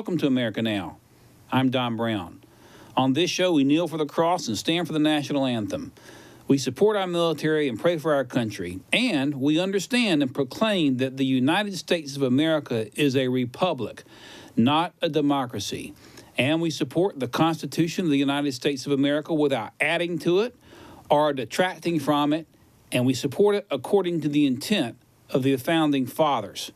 Welcome to America Now. I'm Don Brown. On this show, we kneel for the cross and stand for the national anthem. We support our military and pray for our country. And we understand and proclaim that the United States of America is a republic, not a democracy. And we support the Constitution of the United States of America without adding to it or detracting from it. And we support it according to the intent of the Founding Fathers.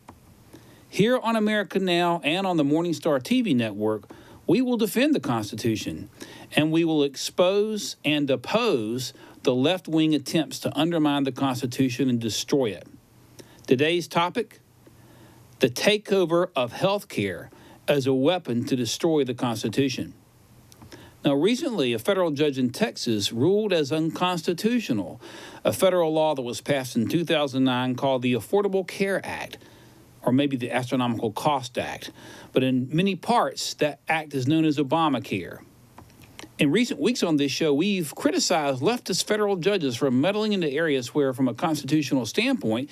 Here on America Now and on the MorningStar TV network, we will defend the Constitution, and we will expose and oppose the left-wing attempts to undermine the Constitution and destroy it. Today's topic, the takeover of health care as a weapon to destroy the Constitution. Now, recently, a federal judge in Texas ruled as unconstitutional a federal law that was passed in 2009 called the Affordable Care Act, or maybe the Astronomical Cost Act. But in many parts, that act is known as Obamacare. In recent weeks on this show, we've criticized leftist federal judges for meddling into areas where, from a constitutional standpoint,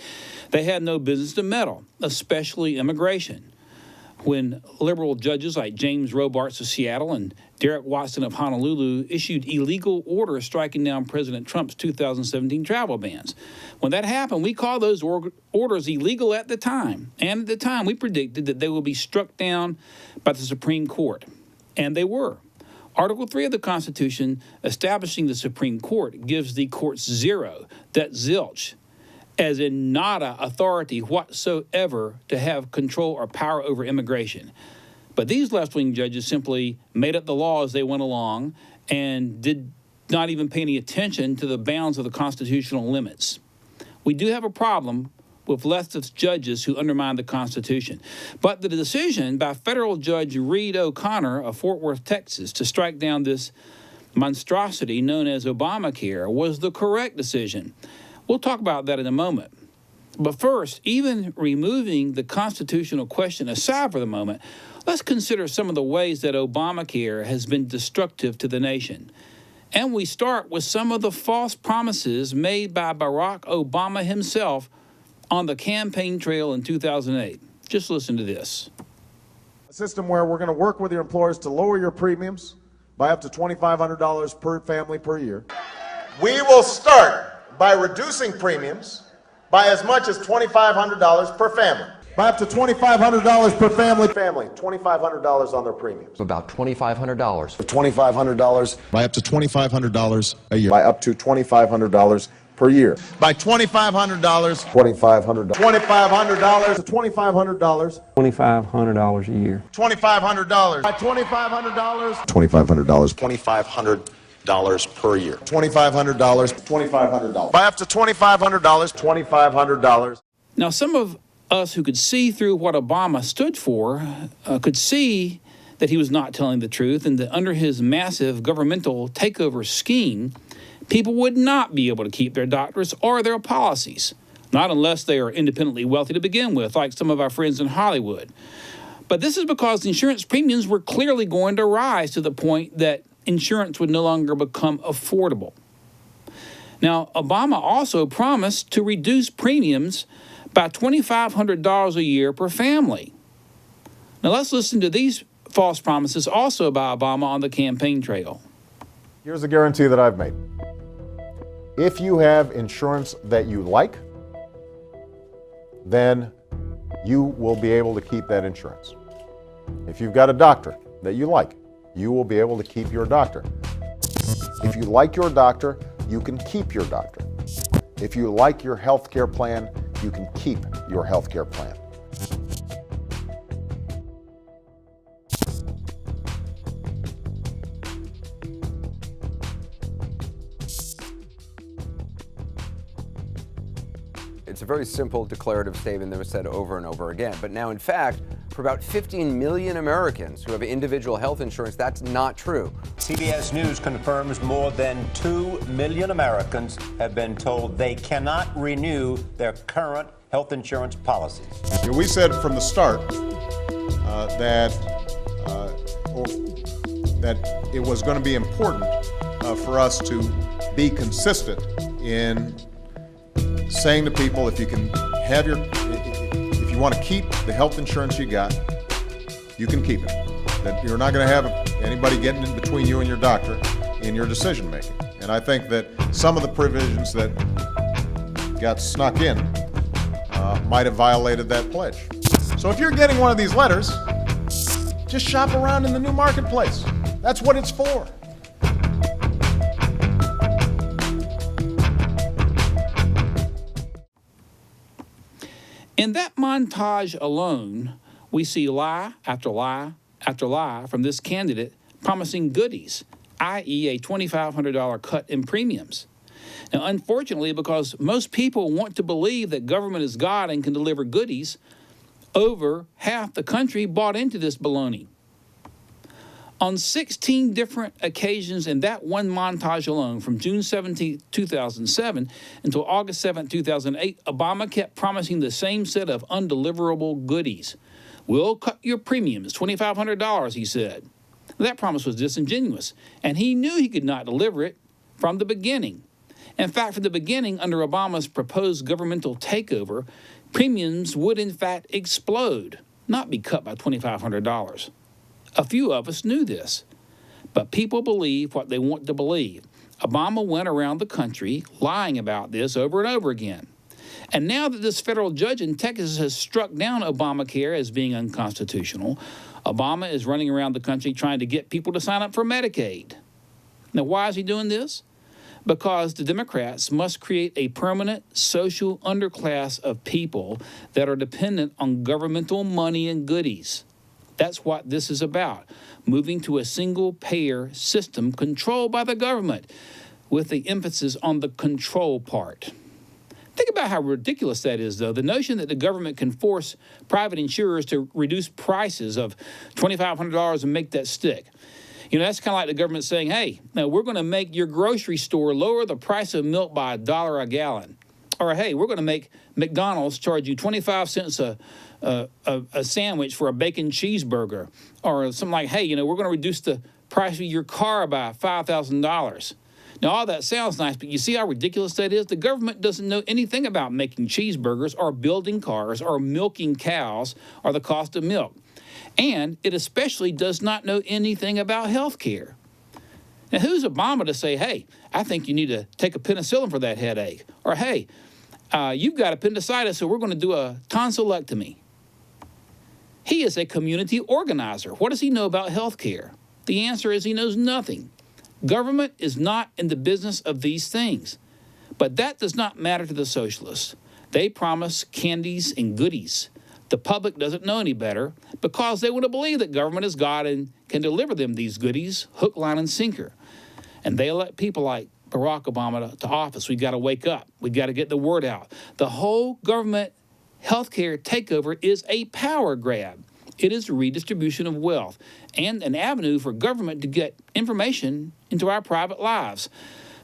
they had no business to meddle, especially immigration. When liberal judges like James Robarts of Seattle and Derek Watson of Honolulu issued illegal orders striking down President Trump's 2017 travel bans. When that happened, we called those orders illegal at the time. And at the time, we predicted that they would be struck down by the Supreme Court. And they were. Article 3 of the Constitution, establishing the Supreme Court, gives the courts zero, that's zilch, as in nada authority whatsoever to have control or power over immigration. But these left-wing judges simply made up the law as they went along and did not even pay any attention to the bounds of the constitutional limits. We do have a problem with leftist judges who undermine the Constitution. But the decision by federal Judge Reed O'Connor of Fort Worth, Texas, to strike down this monstrosity known as Obamacare was the correct decision. We'll talk about that in a moment. But first, even removing the constitutional question aside for the moment, let's consider some of the ways that Obamacare has been destructive to the nation. And we start with some of the false promises made by Barack Obama himself on the campaign trail in 2008. Just listen to this. A system where we're going to work with your employers to lower your premiums by up to $2,500 per family per year. We will start by reducing premiums by as much as $2,500 per family. By up to $2,500 per family. $2,500 on their premiums. About $2,500. $2,500. By up to $2,500 a year. By up to $2,500 per year. By $2,500. $2,500. $2,500 to $2,500. $2,500 a year. $2,500. By $2,500. $2,500. $2,500 per year. $2,500. $2,500. By up to $2,500. $2,500. Now, some of us who could see through what Obama stood for could see that he was not telling the truth and that under his massive governmental takeover scheme, people would not be able to keep their doctors or their policies, not unless they are independently wealthy to begin with, like some of our friends in Hollywood. But this is because insurance premiums were clearly going to rise to the point that insurance would no longer become affordable. Now, Obama also promised to reduce premiums by $2,500 a year per family. Now, let's listen to these false promises also by Obama on the campaign trail. Here's a guarantee that I've made. If you have insurance that you like, then you will be able to keep that insurance. If you've got a doctor that you like, you will be able to keep your doctor. If you like your doctor, you can keep your doctor. If you like your health care plan, you can keep your health care plan. It's a very simple declarative statement that was said over and over again. But now, in fact, for about 15 million Americans who have individual health insurance, that's not true. CBS News confirms more than 2 million Americans have been told they cannot renew their current health insurance policies. We said from the start that it was going to be important for us to be consistent in saying to people, if you want to keep the health insurance you got, you can keep it. That you're not going to have anybody getting in between you and your doctor in your decision making. And I think that some of the provisions that got snuck in might have violated that pledge. So if you're getting one of these letters, just shop around in the new marketplace. That's what it's for. In that montage alone, we see lie after lie after lie from this candidate promising goodies, i.e. a $2,500 cut in premiums. Now, unfortunately, because most people want to believe that government is God and can deliver goodies, over half the country bought into this baloney. On 16 different occasions in that one montage alone, from June 17, 2007 until August 7, 2008, Obama kept promising the same set of undeliverable goodies. We'll cut your premiums, $2,500, he said. That promise was disingenuous, and he knew he could not deliver it from the beginning. In fact, from the beginning, under Obama's proposed governmental takeover, premiums would in fact explode, not be cut by $2,500. A few of us knew this, but people believe what they want to believe. Obama went around the country lying about this over and over again. And now that this federal judge in Texas has struck down Obamacare as being unconstitutional, Obama is running around the country trying to get people to sign up for Medicaid. Now, why is he doing this? Because the Democrats must create a permanent social underclass of people that are dependent on governmental money and goodies. That's what this is about, moving to a single-payer system controlled by the government, with the emphasis on the control part. Think about how ridiculous that is, though. The notion that the government can force private insurers to reduce prices of $2,500 and make that stick. You know, that's kind of like the government saying, hey, now we're going to make your grocery store lower the price of milk by $1 a gallon. Or, hey, we're going to make McDonald's charge you 25 cents a sandwich for a bacon cheeseburger. Or something like, hey, you know, we're going to reduce the price of your car by $5,000. Now, all that sounds nice, but you see how ridiculous that is? The government doesn't know anything about making cheeseburgers or building cars or milking cows or the cost of milk. And it especially does not know anything about health care. Now, who's Obama to say, hey, I think you need to take a penicillin for that headache? Or, hey, you've got appendicitis, so we're going to do a tonsillectomy. He is a community organizer. What does he know about health care? The answer is he knows nothing. Government is not in the business of these things. But that does not matter to the socialists. They promise candies and goodies. The public doesn't know any better because they want to believe that government is God and can deliver them these goodies, hook, line, and sinker. And they elect people like Barack Obama to office. We've got to wake up. We've got to get the word out. The whole government healthcare takeover is a power grab. It is a redistribution of wealth and an avenue for government to get information into our private lives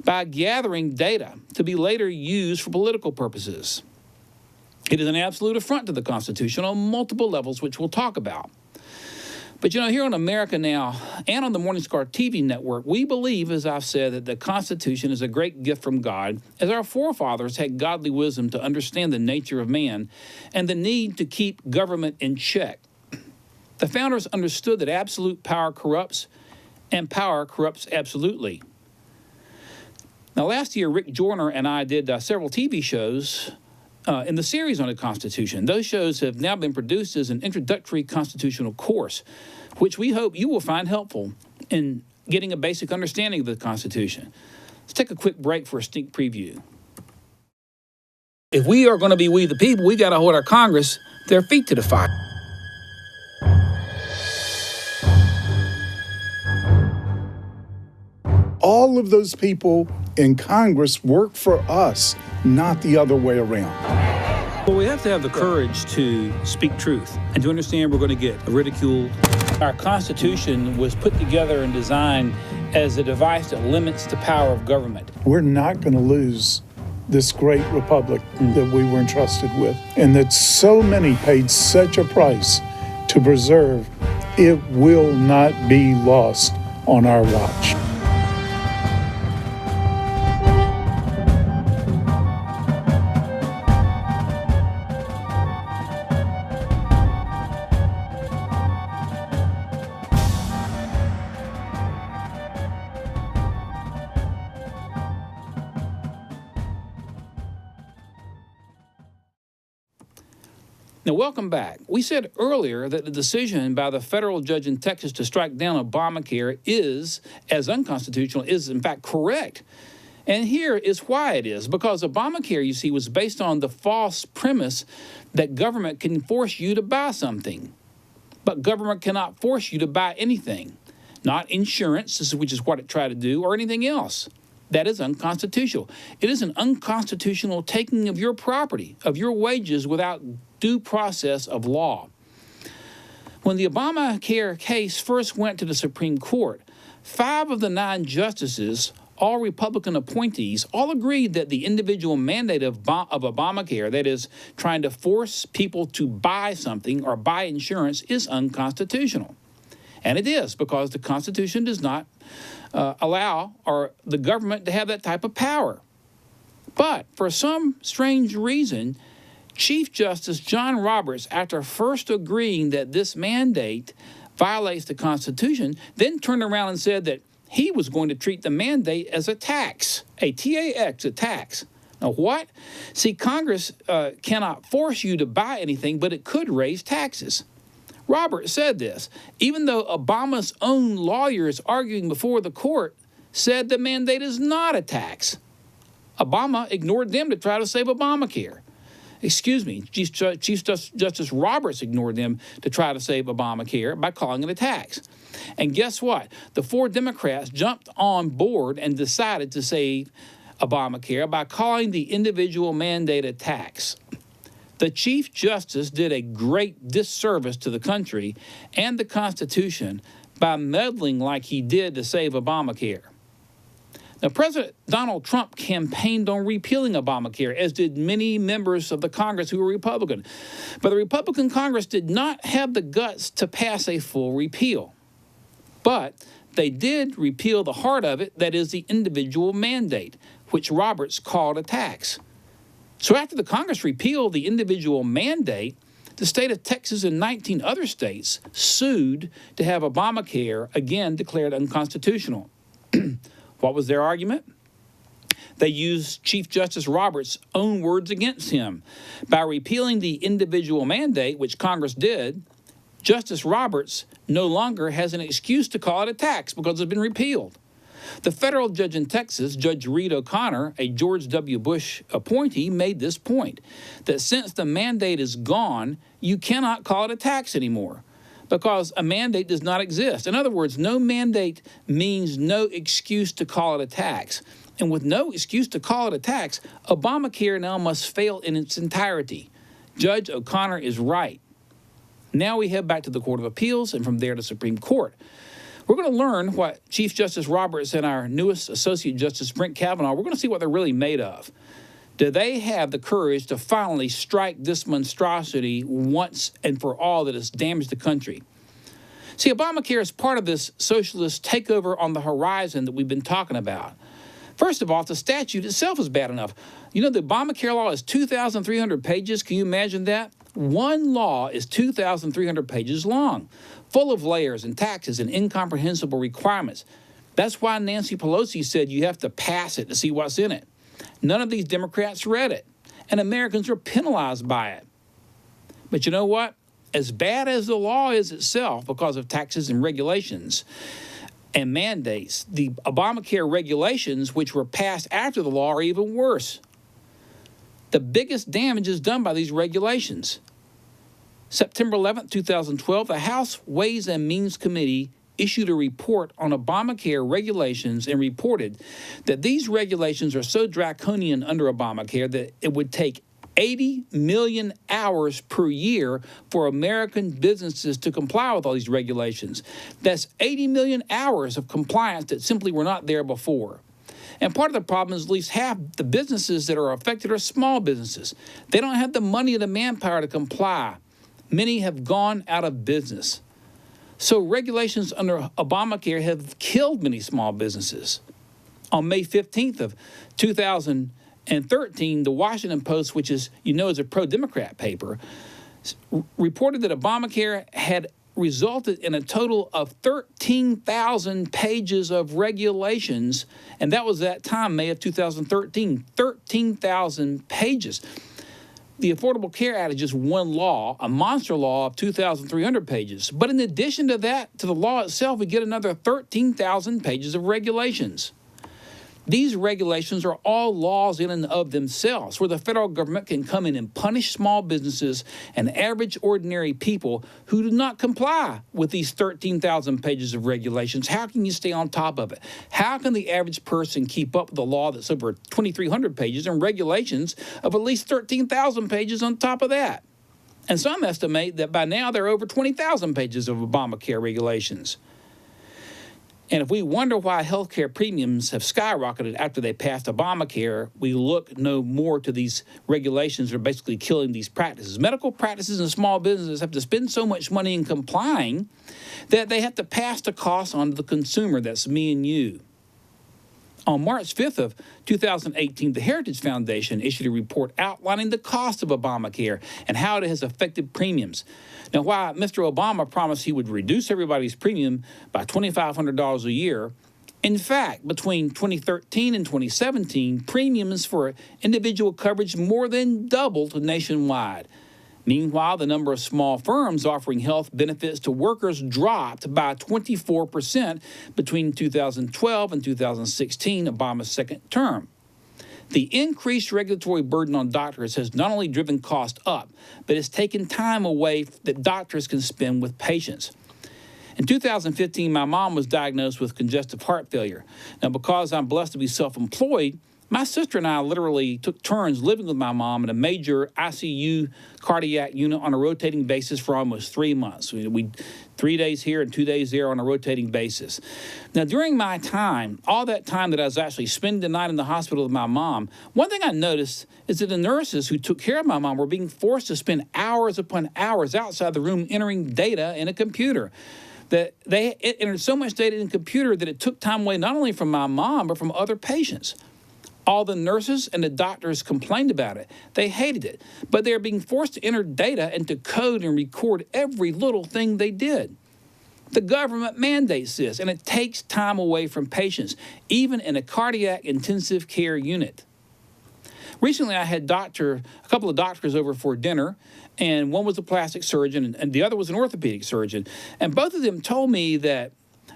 by gathering data to be later used for political purposes. It is an absolute affront to the Constitution on multiple levels, which we'll talk about. But, you know, here on America Now and on the MorningStar TV network, we believe, as I've said, that the Constitution is a great gift from God, as our forefathers had godly wisdom to understand the nature of man and the need to keep government in check. The founders understood that absolute power corrupts, and power corrupts absolutely. Now, last year, Rick Joyner and I did several TV shows in the series on the Constitution. Those shows have now been produced as an introductory constitutional course, which we hope you will find helpful in getting a basic understanding of the Constitution. Let's take a quick break for a sneak preview. If we are going to be we the people, we got to hold our Congress their feet to the fire. All of those people in Congress work for us, not the other way around. Well, we have to have the courage to speak truth and to understand we're going to get ridiculed. Our Constitution was put together and designed as a device that limits the power of government. We're not going to lose this great republic that we were entrusted with, and that so many paid such a price to preserve. It will not be lost on our watch. Now, welcome back. We said earlier that the decision by the federal judge in Texas to strike down Obamacare is, as unconstitutional, is in fact correct. And here is why it is. Because Obamacare, you see, was based on the false premise that government can force you to buy something. But government cannot force you to buy anything. Not insurance, which is what it tried to do, or anything else. That is unconstitutional. It is an unconstitutional taking of your property, of your wages, without due process of law. When the Obamacare case first went to the Supreme Court, 5 of the 9 justices, all Republican appointees, all agreed that the individual mandate of Obamacare, that is, trying to force people to buy something or buy insurance, is unconstitutional. And it is, because the Constitution does not allow the government to have that type of power. But for some strange reason, Chief Justice John Roberts, after first agreeing that this mandate violates the Constitution, then turned around and said that he was going to treat the mandate as a tax, a tax, a tax. Now what? See, Congress cannot force you to buy anything, but it could raise taxes. Roberts said this, even though Obama's own lawyers arguing before the court said the mandate is not a tax. Obama ignored them to try to save Obamacare. Excuse me, Chief Justice Roberts ignored them to try to save Obamacare by calling it a tax. And guess what? The 4 Democrats jumped on board and decided to save Obamacare by calling the individual mandate a tax. The Chief Justice did a great disservice to the country and the Constitution by meddling like he did to save Obamacare. Now, President Donald Trump campaigned on repealing Obamacare, as did many members of the Congress who were Republican. But the Republican Congress did not have the guts to pass a full repeal. But they did repeal the heart of it, that is the individual mandate, which Roberts called a tax. So after the Congress repealed the individual mandate, the state of Texas and 19 other states sued to have Obamacare again declared unconstitutional. What was their argument? They used Chief Justice Roberts' own words against him. By repealing the individual mandate, which Congress did, Justice Roberts no longer has an excuse to call it a tax because it's been repealed. The federal judge in Texas, Judge Reed O'Connor, a George W. Bush appointee, made this point, that since the mandate is gone, you cannot call it a tax anymore because a mandate does not exist. In other words, no mandate means no excuse to call it a tax. And with no excuse to call it a tax, Obamacare now must fail in its entirety. Judge O'Connor is right. Now we head back to the Court of Appeals and from there to Supreme Court. We're going to learn what Chief Justice Roberts and our newest Associate Justice Brent Kavanaugh, we're going to see what they're really made of. Do they have the courage to finally strike this monstrosity once and for all that has damaged the country? See, Obamacare is part of this socialist takeover on the horizon that we've been talking about. First of all, the statute itself is bad enough. You know, the Obamacare law is 2,300 pages. Can you imagine that? One law is 2,300 pages long, full of layers and taxes and incomprehensible requirements. That's why Nancy Pelosi said you have to pass it to see what's in it. None of these Democrats read it, and Americans are penalized by it. But you know what? As bad as the law is itself because of taxes and regulations and mandates, the Obamacare regulations, which were passed after the law, are even worse. The biggest damage is done by these regulations. September 11, 2012, the House Ways and Means Committee issued a report on Obamacare regulations and reported that these regulations are so draconian under Obamacare that it would take 80 million hours per year for American businesses to comply with all these regulations. That's 80 million hours of compliance that simply were not there before. And part of the problem is at least half the businesses that are affected are small businesses. They don't have the money or the manpower to comply. Many have gone out of business. So regulations under Obamacare have killed many small businesses. On May 15th of 2013, the Washington Post, which is, is a pro-Democrat paper, reported that Obamacare had resulted in a total of 13,000 pages of regulations, and that was that time, May of 2013, 13,000 pages. The Affordable Care Act is just one law, a monster law of 2,300 pages. But in addition to that, to the law itself, we get another 13,000 pages of regulations. These regulations are all laws in and of themselves, where the federal government can come in and punish small businesses and average ordinary people who do not comply with these 13,000 pages of regulations. How can you stay on top of it? How can the average person keep up with a law that's over 2,300 pages and regulations of at least 13,000 pages on top of that? And some estimate that by now there are over 20,000 pages of Obamacare regulations. And if we wonder why healthcare premiums have skyrocketed after they passed Obamacare, we look no more to these regulations that are basically killing these practices. Medical practices and small businesses have to spend so much money in complying that they have to pass the cost on to the consumer. That's me and you. On March 5th of 2018, the Heritage Foundation issued a report outlining the cost of Obamacare and how it has affected premiums. Now, while Mr. Obama promised he would reduce everybody's premium by $2,500 a year, in fact, between 2013 and 2017, premiums for individual coverage more than doubled nationwide. Meanwhile, the number of small firms offering health benefits to workers dropped by 24% between 2012 and 2016, Obama's second term. The increased regulatory burden on doctors has not only driven costs up, but it's taken time away that doctors can spend with patients. In 2015, my mom was diagnosed with congestive heart failure. Now, because I'm blessed to be self-employed, my sister and I literally took turns living with my mom in a major ICU cardiac unit on a rotating basis for almost 3 months. We 3 days here and 2 days there on a rotating basis. Now, during my time, all that time that I was actually spending the night in the hospital with my mom, one thing I noticed is that the nurses who took care of my mom were being forced to spend hours upon hours outside the room entering data in a computer. That they entered so much data in a computer that it took time away not only from my mom, but from other patients. All the nurses and the doctors complained about it. They hated it. But they're being forced to enter data and to code and record every little thing they did. The government mandates this, and it takes time away from patients, even in a cardiac intensive care unit. Recently, I had a couple of doctors over for dinner, and one was a plastic surgeon, and the other was an orthopedic surgeon. And both of them told me that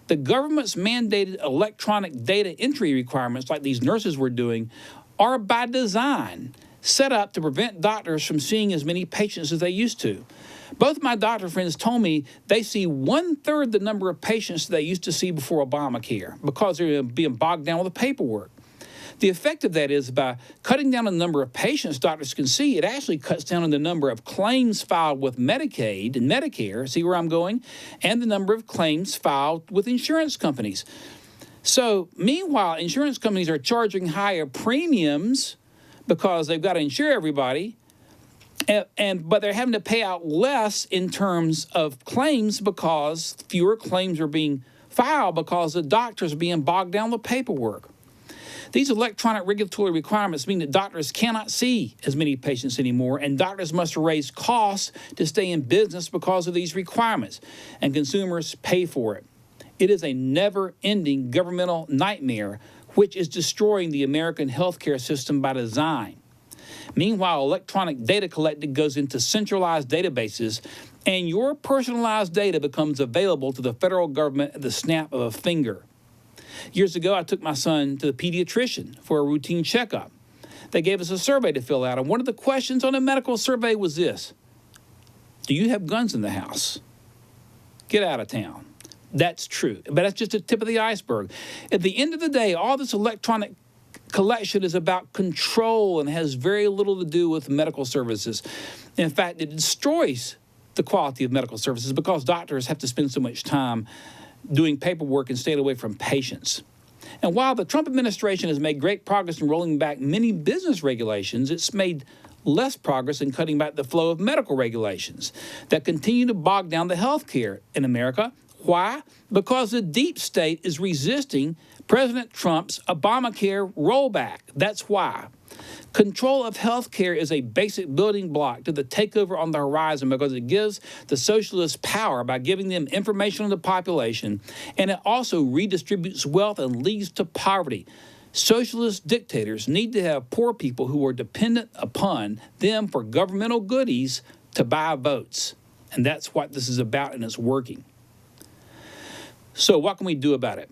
the government's mandated electronic data entry requirements, like these nurses were doing, are by design set up to prevent doctors from seeing as many patients as they used to. Both my doctor friends told me they see 1/3 the number of patients they used to see before Obamacare because they're being bogged down with the paperwork. The effect of that is by cutting down on the number of patients doctors can see, it actually cuts down on the number of claims filed with Medicaid and Medicare, see where I'm going, and the number of claims filed with insurance companies. So, meanwhile, insurance companies are charging higher premiums because they've got to insure everybody, but they're having to pay out less in terms of claims because fewer claims are being filed because the doctors are being bogged down with paperwork. These electronic regulatory requirements mean that doctors cannot see as many patients anymore, and doctors must raise costs to stay in business because of these requirements, and consumers pay for it. It is a never-ending governmental nightmare which is destroying the American healthcare system by design. Meanwhile, electronic data collected goes into centralized databases, and your personalized data becomes available to the federal government at the snap of a finger. Years ago, I took my son to the pediatrician for a routine checkup. They gave us a survey to fill out, and one of the questions on the medical survey was this: do you have guns in the house? Get out of town. That's true, but that's just the tip of the iceberg. At the end of the day, all this electronic collection is about control and has very little to do with medical services. In fact, it destroys the quality of medical services because doctors have to spend so much time doing paperwork and staying away from patients. And while the Trump administration has made great progress in rolling back many business regulations, it's made less progress in cutting back the flow of medical regulations that continue to bog down the health care in America. Why? Because the deep state is resisting President Trump's Obamacare rollback. That's why. Control of health care is a basic building block to the takeover on the horizon because it gives the socialists power by giving them information on the population, and it also redistributes wealth and leads to poverty. Socialist dictators need to have poor people who are dependent upon them for governmental goodies to buy votes. And that's what this is about, and it's working. So what can we do about it?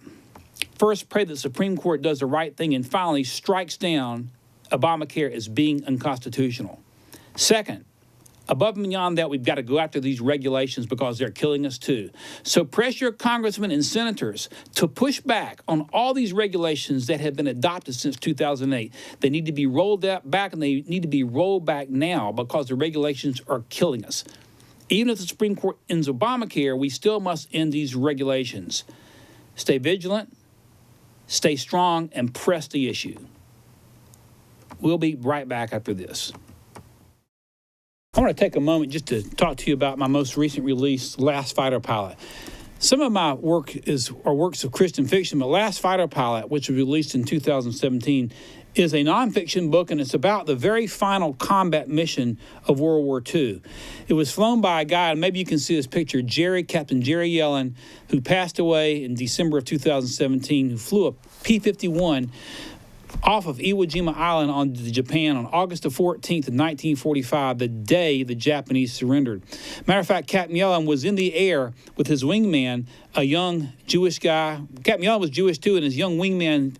First, pray that the Supreme Court does the right thing and finally strikes down Obamacare as being unconstitutional. Second, above and beyond that, we've got to go after these regulations because they're killing us too. So press your congressmen and senators to push back on all these regulations that have been adopted since 2008. They need to be rolled back, and they need to be rolled back now because the regulations are killing us. Even if the Supreme Court ends Obamacare, we still must end these regulations. Stay vigilant, stay strong, and press the issue. We'll be right back after this. I want to take a moment just to talk to you about my most recent release, Last Fighter Pilot. Some of my work are works of Christian fiction, but Last Fighter Pilot, which was released in 2017, is a nonfiction book, and it's about the very final combat mission of World War II. It was flown by a guy, and maybe you can see his picture, Captain Jerry Yellen, who passed away in December of 2017, who flew a P-51 off of Iwo Jima Island on Japan on August the 14th of 1945, the day the Japanese surrendered. Matter of fact, Captain Yellen was in the air with his wingman, a young Jewish guy. Captain Yellen was Jewish too, and his young wingman,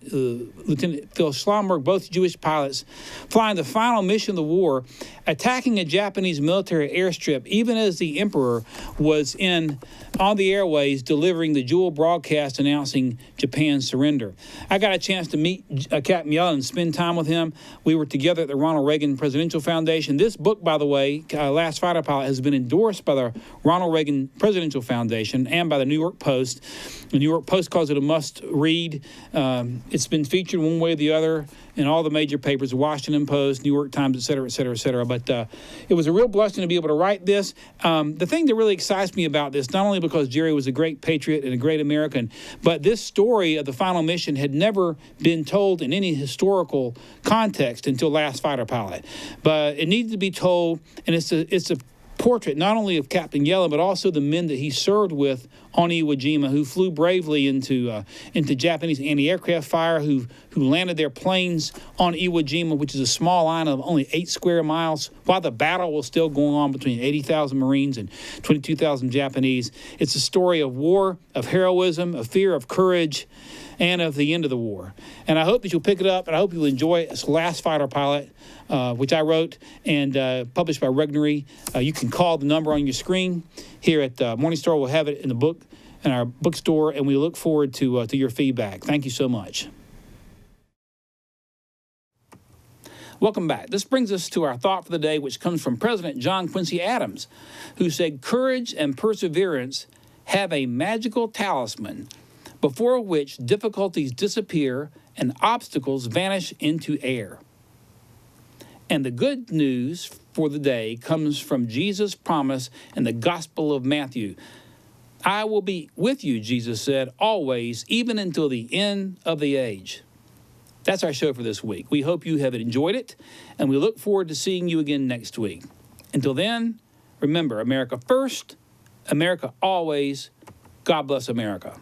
Lieutenant Phil Schlomberg, both Jewish pilots, flying the final mission of the war, attacking a Japanese military airstrip, even as the Emperor was on the airways delivering the dual broadcast announcing Japan's surrender. I got a chance to meet Captain Yellen and spend time with him. We were together at the Ronald Reagan Presidential Foundation. This book, by the way, Last Fighter Pilot, has been endorsed by the Ronald Reagan Presidential Foundation and by the New York Post. The New York Post calls it a must-read. It's been featured one way or the other in all the major papers, the Washington Post, New York Times, et cetera, et cetera, et cetera. But it was a real blessing to be able to write this. The thing that really excites me about this, not only because Jerry was a great patriot and a great American, but this story of the final mission had never been told in any historical context until Last Fighter Pilot. But it needed to be told, and it's a portrait not only of Captain Yellen, but also the men that he served with on Iwo Jima, who flew bravely into Japanese anti-aircraft fire, who landed their planes on Iwo Jima, which is a small island of only 8 square miles, while the battle was still going on between 80,000 Marines and 22,000 Japanese. It's a story of war, of heroism, of fear, of courage, and of the end of the war. And I hope that you'll pick it up, and I hope you'll enjoy it. It's Last Fighter Pilot, which I wrote and published by Regnery. You can call the number on your screen here at MorningStar. We'll have it in the book in our bookstore, and we look forward to your feedback. Thank you so much. Welcome back. This brings us to our thought for the day, which comes from President John Quincy Adams, who said, "Courage and perseverance have a magical talisman before which difficulties disappear and obstacles vanish into air." And the good news for the day comes from Jesus' promise in the Gospel of Matthew. "I will be with you," Jesus said, "always, even until the end of the age." That's our show for this week. We hope you have enjoyed it, and we look forward to seeing you again next week. Until then, remember, America first, America always. God bless America.